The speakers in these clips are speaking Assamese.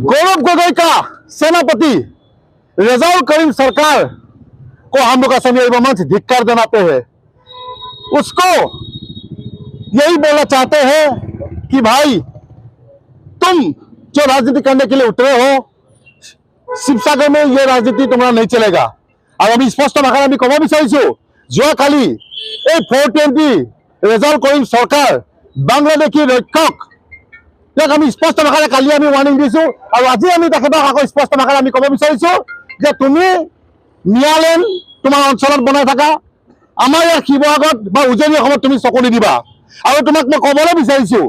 गौरव गोगोई का सेनापति रजाउल करीम सरकार को हम लोग असम मंच धिक्कार जनाते हैं। उसको यही बोलना चाहते हैं कि भाई तुम जो राजनीति करने के लिए उतरे हो, शिवसागर में ये राजनीति तुम्हारा नहीं चलेगा। और अभी स्पष्ट भाषा আমি কব বিচাৰিছো, যোৱাকালি এই 420 ৰেজাউল কৰিম সৰকাৰ বাংলাদেশী ৰক্ষক ইয়াক আমি স্পষ্ট ভাষাৰে কালি আমি ওয়াৰ্নিং দিছো। আৰু আজি আমি তেখেতক আকৌ স্পষ্ট ভাষাৰে আমি কব বিচাৰিছো যে তুমি মিয়ালেন তোমাৰ অঞ্চলত বনাই থাকা, আমাৰ ইয়াৰ শিৱসাগৰত বা উজনি অসমত তুমি চকু নিদিবা। আৰু তোমাক মই কবলৈ বিচাৰিছো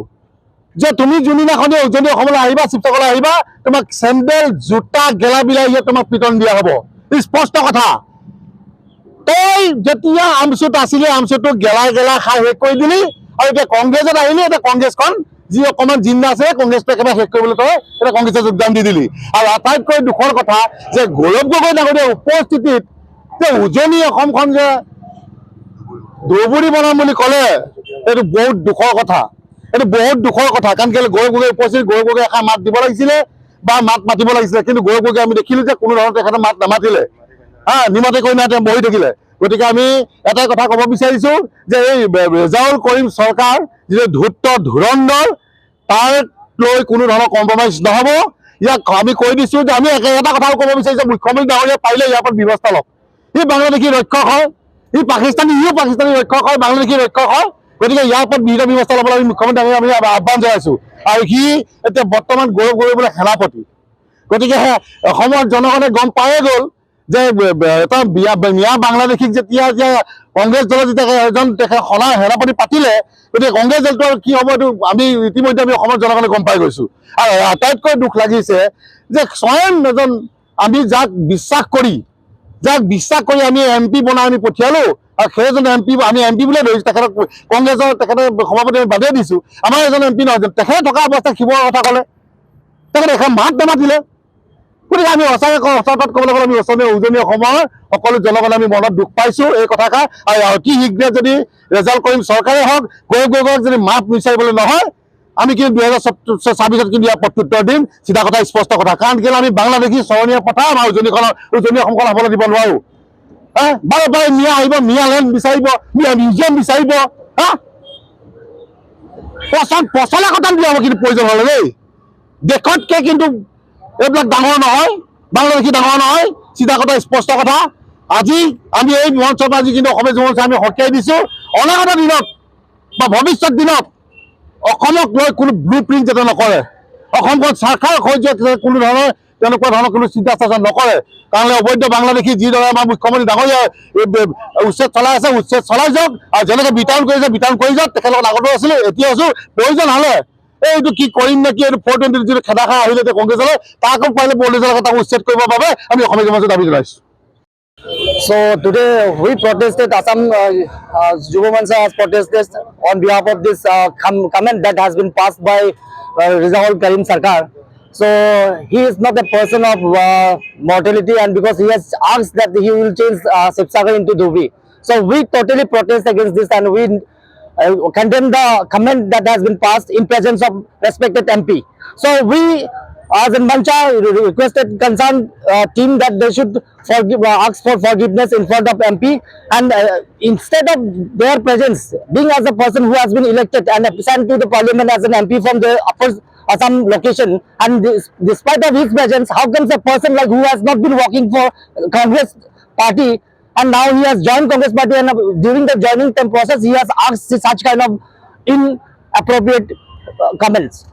যে তুমি যোনদিনাখনি উজনি অসমলৈ আহিবা, শিৱসাগৰলৈ আহিবা, তোমাক চেণ্ডেল জোতা গেলা বিলাহী ইয়াত তোমাক পিটন দিয়া হ'ব। স্পষ্ট কথা। তই যেতিয়া আমচুত আছিলি আমচুটো গেলা গেলা খাই শেষ কৰি দিলি, আৰু এতিয়া কংগ্ৰেছত আহিলি, এতিয়া কংগ্ৰেছখন যি অকণমান জিন্দা আছে কংগ্ৰেছটো একেবাৰে শেষ কৰিবলৈ তই এতিয়া কংগ্ৰেছত যোগদান দি দিলি। আৰু আটাইতকৈ দুখৰ কথা যে গৌৰৱ গগৈ ডাঙৰীয়াৰ উপস্থিতিত যে উজনি অসমখন যে দ্ৰৌপদী বনাম বুলি ক'লে, এইটো বহুত দুখৰ কথা। এইটো বহুত দুখৰ কথা। কাৰণ কেলৈ গৌৰৱ গগৈ উপস্থিত, গৌৰৱ গগৈ এষাৰ মাত দিব লাগিছিলে বা মাত মাতিব লাগিছিলে, কিন্তু গৌৰৱ গগৈ আমি দেখিলো যে কোনো ধৰণৰ তেখেতে মাত নামাতিলে, নিমাতে কৈ নাতে বহি থাকিলে। গতিকে আমি এটাই কথা ক'ব বিচাৰিছো যে এই ৰেজাউল কৰিম চৰকাৰ যিটো ধূৰ্ত ধুৰন্ধৰ, তাৰ লৈ কোনো ধৰণৰ কম্প্ৰমাইজ নহ'ব। ইয়াক আমি কৈ দিছো যে আমি এটা কথাও ক'ব বিচাৰিছো, মুখ্যমন্ত্ৰী ডাঙৰীয়া পাৰিলে ইয়াৰ ওপৰত ব্যৱস্থা লওক। ই বাংলাদেশী ৰক্ষক হয়, ই পাকিস্তানী ৰক্ষক হয়, বাংলাদেশী ৰক্ষক হয়। গতিকে ইয়াৰ ওপৰত বিহিত ব্যৱস্থা ল'বলৈ আমি মুখ্যমন্ত্ৰী ডাঙৰীয়া আমি আহ্বান জনাইছো। আৰু সি এতিয়া বৰ্তমান গৌৰৱ গগৈ বোলে সেনাপতি। গতিকে অসমৰ জনগণে গম পায়ে গ'ল যে এটা মিয়া বাংলাদেশীক যেতিয়া কংগ্ৰেছ দলে যেতিয়া এজন সেনাপতি পাতিলে, গতিকে কংগ্ৰেছ দলটো কি হ'ব এইটো আমি ইতিমধ্যে আমি অসমৰ জনগণে গম পাই গৈছো। আৰু আটাইতকৈ দুখ লাগিছে যে স্বয়ং এজন আমি যাক বিশ্বাস কৰি আমি MP বনাই আমি পঠিয়ালো, আৰু সেইজন MP আমি MP বুলিয়ে ধৰিছো, তেখেতক কংগ্ৰেছৰ তেখেতে সভাপতি আমি বাদেই দিছো। আমাৰ এজন MP নহয়, তেখেতে থকা অৱস্থাত শিৱৰ কথা ক'লে, তেখেতে এখন মাত নামাতিলে। গতিকে আমি সঁচাকৈ সঁচাত ক'বলৈ গ'লে আমি উজনি অসমৰ সকলো জনগণে আমি মনত দুখ পাইছো এই কথাষাৰ। আৰু অতি শীঘ্ৰে যদি ৰেজাউল কৰিম চৰকাৰে হওক, গৌৰৱ গগৈক যদি মাত বিচাৰিবলৈ নহয়, আমি কিন্তু 2026 কিন্তু ইয়াৰ প্ৰত্যুত্তৰ দিম। চিধা কথা, স্পষ্ট কথা। কাৰণ কেলৈ আমি বাংলাদেশী চৰণীয়া পথাৰ আমাৰ উজনি অসমখন হ'বলৈ দিব নোৱাৰো। বাৰে বাৰে মিয়া আহিব, মিয়ালেণ্ড বিচাৰিব, মিয়া মিউজিয়াম বিচাৰিব, পচলা কটান দিয়া হ'ব কিন্তু প্ৰয়োজন হ'লে দেই। দেশতকে কিন্তু এইবিলাক ডাঙৰ নহয়, বাংলাদেশী ডাঙৰ নহয়। চিধা কথা, স্পষ্ট কথা। আজি আমি এই মঞ্চৰ আজি কিন্তু অসমীয়া যুৱ মঞ্চ আমি সকীয়াই দিছো, অনাগত দিনত বা ভৱিষ্যত দিনত অসমক লৈ কোনো ব্লু প্ৰিণ্ট যাতে নকৰে, অসমখন চাৰখাৰ হৈ যোৱা কোনো ধৰণৰ তেনেকুৱা ধৰণৰ কোনো চিন্তা চৰ্চা নকৰে। কাৰণ অবৈধ বাংলাদেশী যিদৰে আমাৰ মুখ্যমন্ত্ৰী ডাঙৰীয়াই উচ্ছেদ চলাই আছে, উচ্ছেদ চলাই যাওক। আৰু যেনেকৈ বিতৰণ কৰিছে বিতৰণ কৰি যাওক। তেখেতৰ আগতো আছিলো, এতিয়া আছো। প্ৰয়োজন হ'লে এইটো কি কৰিম নেকি, এইটো 420 যিটো খেদাখাৰ আহিলে কংগ্ৰেছলৈ, তাকো পাৰিলে পলিটিকেল তাক উচ্ছেদ কৰিবৰ বাবে আমি অসমীয়া সমাজে দাবী জনাইছো। So today we protested, Assam Yuva Mancha has protested on behalf of this comment that has been passed by Rzaul Karim Sarkar. So he is not a person of mortality, and because he has asked that he will change Sibsagar into Dhubi. So we totally protest against this, and we condemn the comment that has been passed in presence of respected MP. So we as in Mancha requested concerned team that they should ask for forgiveness in front of MP, and instead of their presence, being as a person who has been elected and sent to the parliament as an MP from the upper Assam location, and despite of his presence, how comes a person like who has not been working for Congress party and now he has joined Congress party, and during the joining time process he has asked such kind of inappropriate comments.